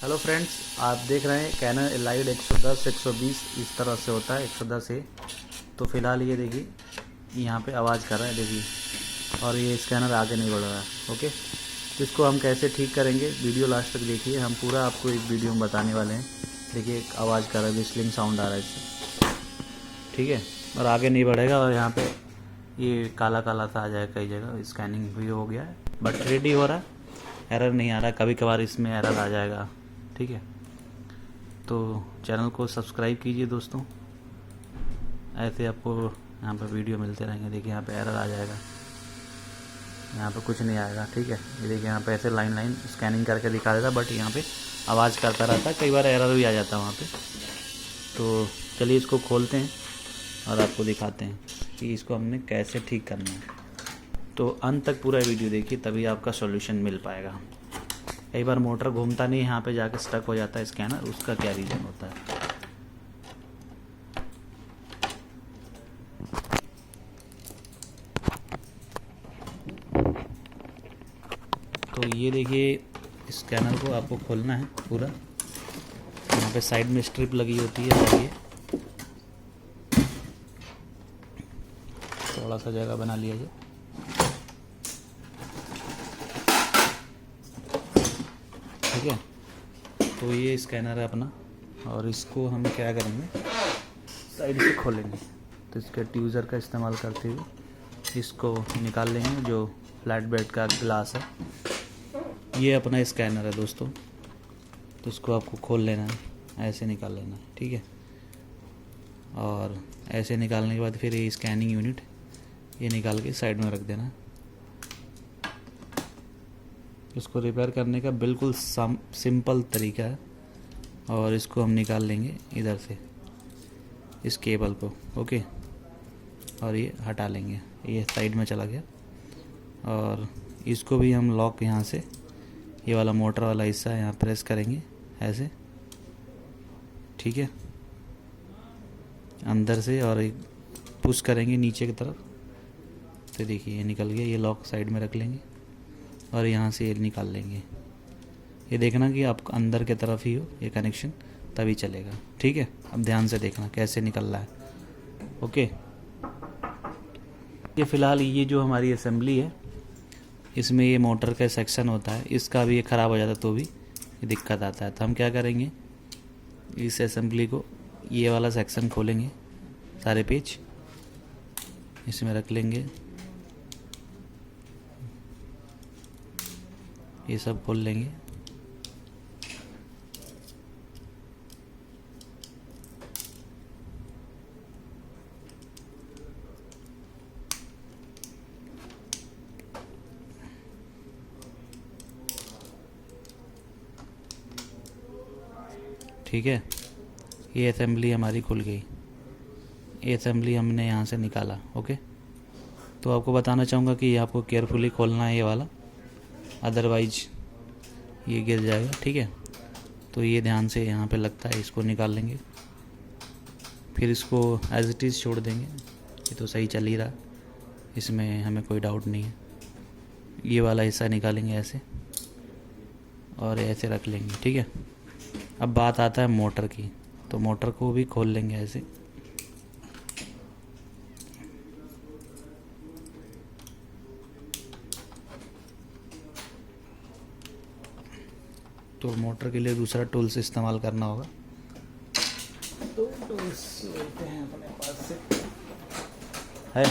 Hello friends, आप देख रहे हैं कैनन एलाइड 110 120 इस तरह से होता है 110 से। तो फ़िलहाल ये देखिए यहाँ पे आवाज़ कर रहा है, देखिए, और ये स्कैनर आगे नहीं बढ़ रहा है। ओके, तो इसको हम कैसे ठीक करेंगे, वीडियो लास्ट तक देखिए। हम पूरा आपको एक वीडियो में बताने वाले हैं। देखिए एक आवाज़ कर रहा है, विस्लिंग साउंड आ रहा है इससे, ठीक है, और आगे नहीं बढ़ेगा। और यहाँ पे ये काला काला सा आ जाएगा कई जगह। स्कैनिंग भी हो गया है बट रेडी हो रहा है, एरर नहीं आ रहा। कभी कभार इसमें एरर आ जाएगा, ठीक है। तो चैनल को सब्सक्राइब कीजिए दोस्तों, ऐसे आपको यहाँ पर वीडियो मिलते रहेंगे। देखिए यहाँ पे एरर आ जाएगा, यहाँ पे कुछ नहीं आएगा, ठीक है। ये देखिए यहाँ पे ऐसे लाइन लाइन स्कैनिंग करके दिखा देता, बट यहाँ पे आवाज़ करता रहता है, कई बार एरर भी आ जाता है वहाँ पे। तो चलिए इसको खोलते हैं और आपको दिखाते हैं कि इसको हमने कैसे ठीक करना है। तो अंत तक पूरा वीडियो देखिए, तभी आपका सॉल्यूशन मिल पाएगा। कई बार मोटर घूमता नहीं, यहाँ पे जाके स्टक हो जाता है स्कैनर, उसका क्या रीज़न होता है। तो ये देखिए स्कैनर को आपको खोलना है पूरा। यहाँ पे साइड में स्ट्रिप लगी होती है, और ये थोड़ा सा जगह बना लिया जाए, ठीक है। तो ये स्कैनर है अपना, और इसको हम क्या करेंगे, साइड से खोलेंगे। तो इसके ट्यूज़र का इस्तेमाल करते हुए इसको निकाल लेंगे, जो फ्लैट बेड का ग्लास है। ये अपना स्कैनर है दोस्तों, तो इसको आपको खोल लेना है, ऐसे निकाल लेना है, ठीक है। और ऐसे निकालने के बाद फिर ये स्कैनिंग यूनिट ये निकाल के साइड में रख देना है। इसको रिपेयर करने का बिल्कुल सिंपल तरीका है, और इसको हम निकाल लेंगे इधर से, इस केबल को, ओके। और ये हटा लेंगे, ये साइड में चला गया। और इसको भी हम लॉक यहाँ से, ये वाला मोटर वाला हिस्सा यहाँ प्रेस करेंगे ऐसे, ठीक है, अंदर से, और एक पुश करेंगे नीचे की तरफ। तो देखिए ये निकल गया। ये लॉक साइड में रख लेंगे और यहाँ से ये निकाल लेंगे। ये देखना कि आप अंदर की तरफ ही हो ये कनेक्शन, तभी चलेगा, ठीक है। अब ध्यान से देखना कैसे निकल रहा है, ओके। ये फ़िलहाल ये जो हमारी असेंबली है, इसमें ये मोटर का सेक्शन होता है, इसका भी ये ख़राब हो जाता है तो भी ये दिक्कत आता है। तो हम क्या करेंगे, इस असेंबली को, ये वाला सेक्शन खोलेंगे, सारे पेज इसमें रख लेंगे, ये सब खोल लेंगे। ठीक है, ये असेंबली हमारी खुल गई। ये असेंबली हमने यहाँ से निकाला, ओके। तो आपको बताना चाहूँगा कि आपको केयरफुली खोलना है ये वाला, अदरवाइज ये गिर जाएगा, ठीक है। तो ये ध्यान से यहाँ पे लगता है, इसको निकाल लेंगे, फिर इसको एज इट इज़ छोड़ देंगे। ये तो सही चल ही रहा, इसमें हमें कोई डाउट नहीं है। ये वाला हिस्सा निकालेंगे ऐसे, और ऐसे रख लेंगे, ठीक है। अब बात आता है मोटर की, तो मोटर को भी खोल लेंगे ऐसे। तो मोटर के लिए दूसरा टूल्स इस्तेमाल करना होगा। दो टूल्स लेते हैं अपने पास से, है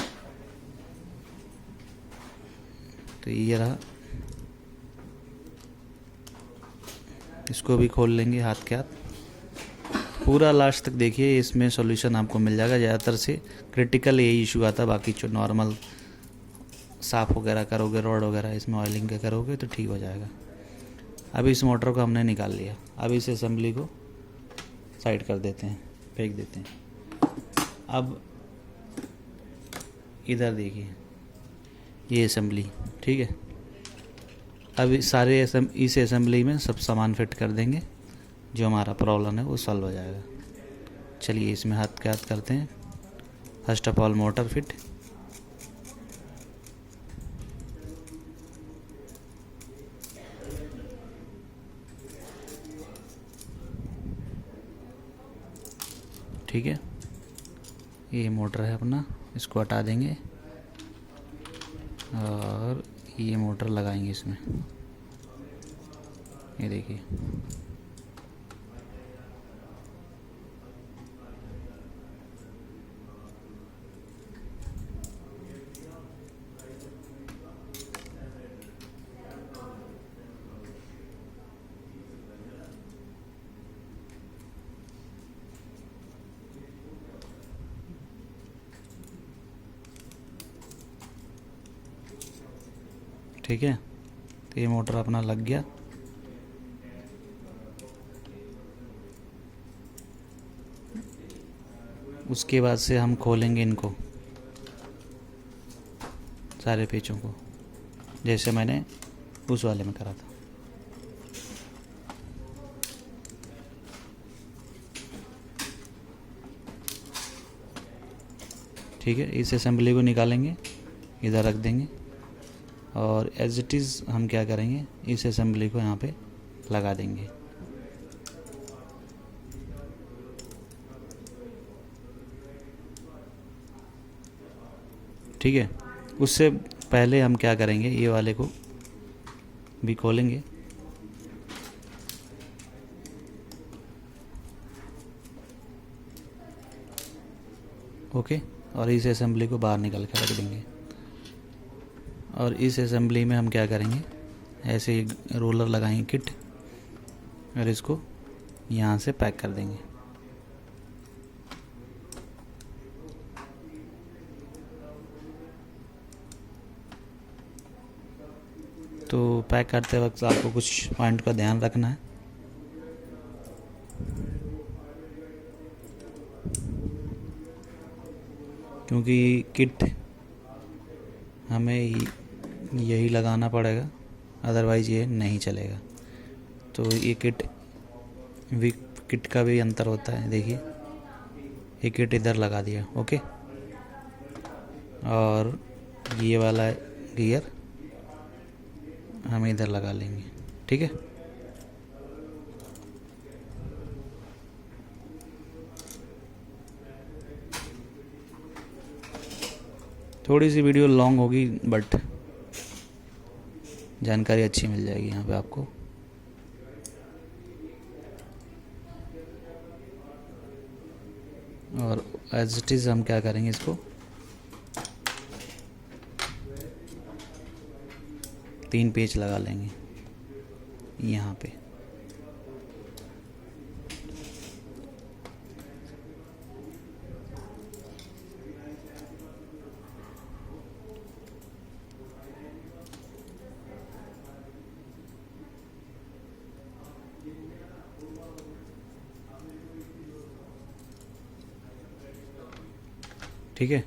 तो ये रहा। इसको भी खोल लेंगे हाथ के हाथ, पूरा लास्ट तक देखिए, इसमें सॉल्यूशन आपको मिल जाएगा। ज़्यादातर से क्रिटिकल यही इशू आता है, बाकी जो नॉर्मल साफ़ वगैरह करोगे, रॉड वगैरह इसमें ऑयलिंग के करोगे तो ठीक हो जाएगा। अब इस मोटर को हमने निकाल लिया, अब इस असेंबली को साइड कर देते हैं, फेंक देते हैं। अब इधर देखिए ये असेंबली, ठीक है। अब सारे इस असेंबली में सब सामान फिट कर देंगे, जो हमारा प्रॉब्लम है वो सॉल्व हो जाएगा। चलिए इसमें हाथ के हाथ करते हैं। First of all motor fit, ठीक है, ये मोटर है अपना, इसको हटा देंगे और ये मोटर लगाएंगे इसमें। ये देखिए, ठीक है। तो ये मोटर अपना लग गया। उसके बाद से हम खोलेंगे इनको, सारे पेचों को, जैसे मैंने उस वाले में करा था। ठीक है, इस असेंबली को निकालेंगे, इधर रख देंगे और एज इट इज़ हम क्या करेंगे, इस असेंबली को यहाँ पे लगा देंगे। ठीक है, उससे पहले हम क्या करेंगे, ये वाले को भी खोलेंगे। ओके, और इस असेंबली को बाहर निकाल कर रख देंगे। और इस असेंबली में हम क्या करेंगे, ऐसे ही रोलर लगाएंगे किट और इसको यहाँ से पैक कर देंगे। तो पैक करते वक्त आपको कुछ पॉइंट का ध्यान रखना है। क्योंकि किट हमें यही लगाना पड़ेगा, अदरवाइज़ ये नहीं चलेगा। तो ये किट का भी अंतर होता है। देखिए, ये किट इधर लगा दिया, ओके। और ये वाला गियर हम इधर लगा लेंगे, ठीक है। थोड़ी सी वीडियो लॉन्ग होगी बट जानकारी अच्छी मिल जाएगी यहाँ पे आपको। और एज इट इज़ हम क्या करेंगे, इसको 3 पेच लगा लेंगे यहाँ पे। ठीक है,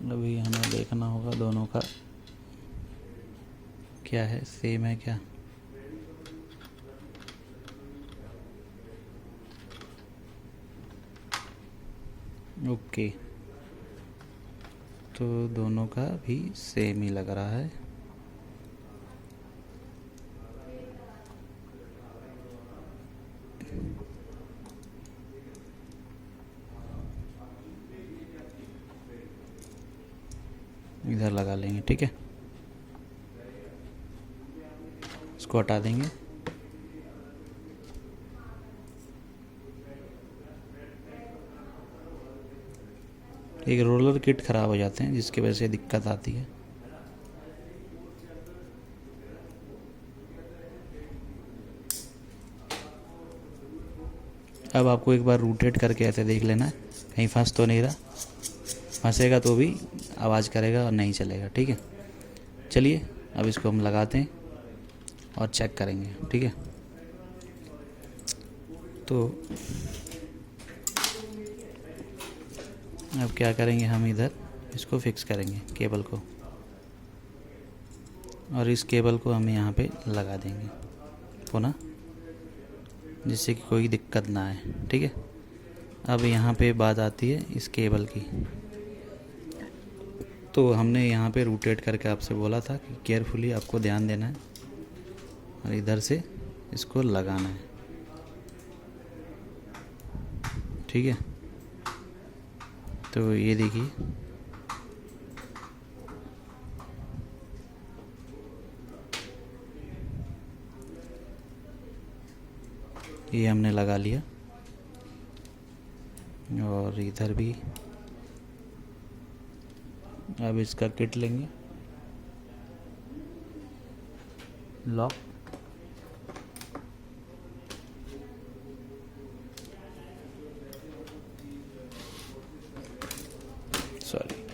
अभी हमें देखना होगा दोनों का क्या है, सेम है क्या। ओके, तो दोनों का भी सेम ही लग रहा है। इधर लगा लेंगे, ठीक है। इसको हटा देंगे। एक रोलर किट ख़राब हो जाते हैं जिसकी वजह से दिक्कत आती है। अब आपको एक बार रोटेट करके ऐसे देख लेना है कहीं फंस तो नहीं रहा। फंसेगा तो भी आवाज़ करेगा और नहीं चलेगा, ठीक है। चलिए अब इसको हम लगाते हैं और चेक करेंगे, ठीक है। तो अब क्या करेंगे, हम इधर इसको फिक्स करेंगे केबल को, और इस केबल को हम यहाँ पे लगा देंगे पुनः। जिससे कि कोई दिक्कत ना आए। ठीक है, अब यहाँ पे बात आती है इस केबल की। तो हमने यहाँ पे रोटेट करके आपसे बोला था कि केयरफुली आपको ध्यान देना है और इधर से इसको लगाना है। ठीक है, तो ये देखिए ये हमने लगा लिया और इधर भी। अब इसका किट लेंगे, लॉक, सॉरी,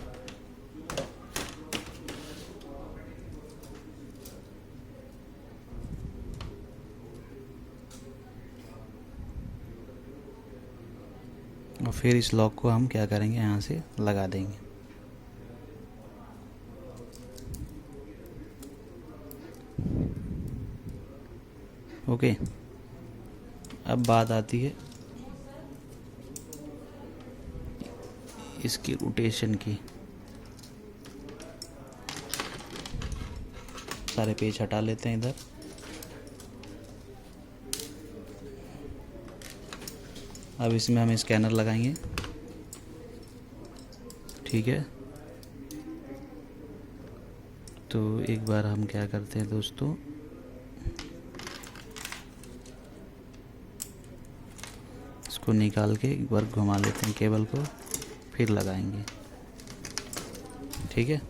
और फिर इस लॉक को हम क्या करेंगे, यहाँ से लगा देंगे। ओके, अब बात आती है इसकी रोटेशन की। सारे पेज हटा लेते हैं इधर। अब इसमें हम स्कैनर लगाएंगे। ठीक है, तो एक बार हम क्या करते हैं दोस्तों, इसको निकाल के एक बार घुमा लेते हैं केबल को, फिर लगाएंगे। ठीक है,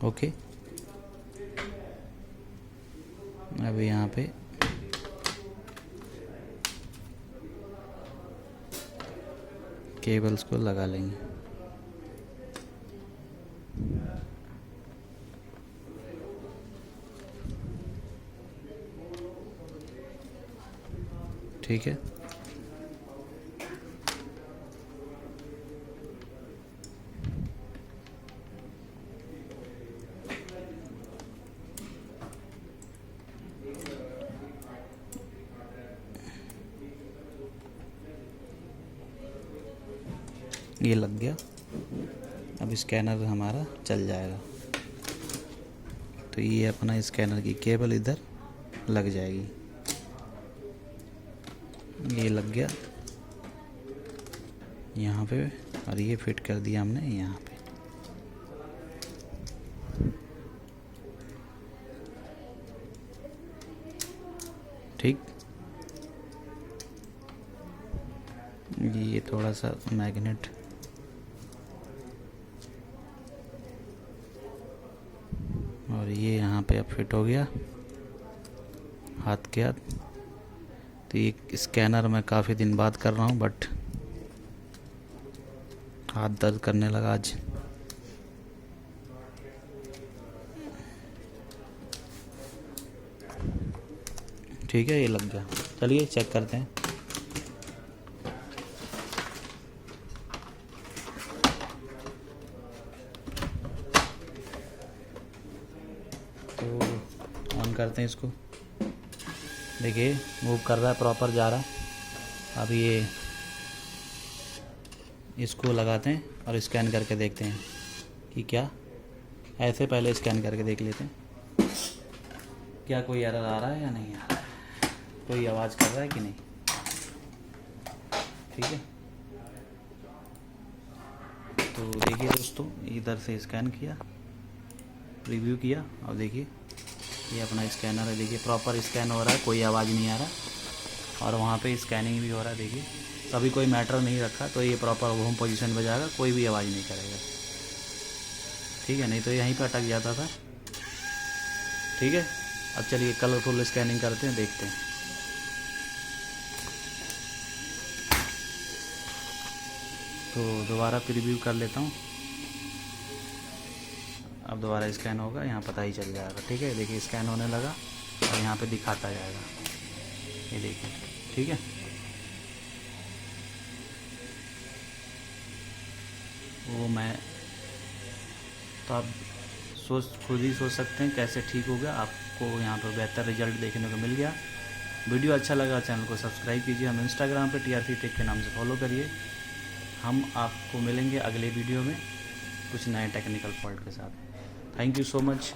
ओके। अब यहाँ पे केबल्स को लगा लेंगे। ठीक है, ये लग गया। अब स्कैनर हमारा चल जाएगा। तो ये अपना स्कैनर की केबल इधर लग जाएगी। ये लग गया यहाँ पे, और ये फिट कर दिया हमने यहाँ पे। ठीक, ये थोड़ा सा मैग्नेट और ये यहाँ पे अब फिट हो गया हाथ के हाथ। तो ये स्कैनर मैं काफ़ी दिन बाद कर रहा हूँ, बट हाथ दर्द करने लगा आज। ठीक है, ये लग गया। चलिए चेक करते हैं। तो ऑन करते हैं इसको। देखिए मूव कर रहा है, प्रॉपर जा रहा है। अब ये इसको लगाते हैं और स्कैन करके देखते हैं कि क्या, ऐसे पहले स्कैन करके देख लेते हैं क्या कोई एरर आ रहा है या नहीं आ रहा है, कोई आवाज़ कर रहा है कि नहीं। ठीक है, तो देखिए दोस्तों, इधर से स्कैन किया, रिव्यू किया, और देखिए ये अपना स्कैनर है। देखिए प्रॉपर स्कैन हो रहा है, कोई आवाज़ नहीं आ रहा, और वहाँ पे स्कैनिंग भी हो रहा है। देखिए कभी कोई मैटर नहीं रखा, तो ये प्रॉपर होम पोजीशन पे जाएगा, कोई भी आवाज़ नहीं करेगा। ठीक है, नहीं तो यहीं पर अटक जाता था। ठीक है, अब चलिए कलरफुल स्कैनिंग करते हैं, देखते हैं। तो दोबारा प्रीव्यू कर लेता हूँ। अब दोबारा स्कैन होगा, यहाँ पता ही चल जाएगा। ठीक है, देखिए स्कैन होने लगा और यहाँ पे दिखाता जाएगा, ये देखिए। ठीक है, वो मैं तो आप खुद ही सोच सकते हैं कैसे ठीक हो गया। आपको यहाँ पर बेहतर रिजल्ट देखने को मिल गया। वीडियो अच्छा लगा चैनल को सब्सक्राइब कीजिए। हम इंस्टाग्राम पे TRC टेक के नाम से फॉलो करिए। हम आपको मिलेंगे अगले वीडियो में कुछ नए टेक्निकल फॉल्ट के साथ। Thank you so much.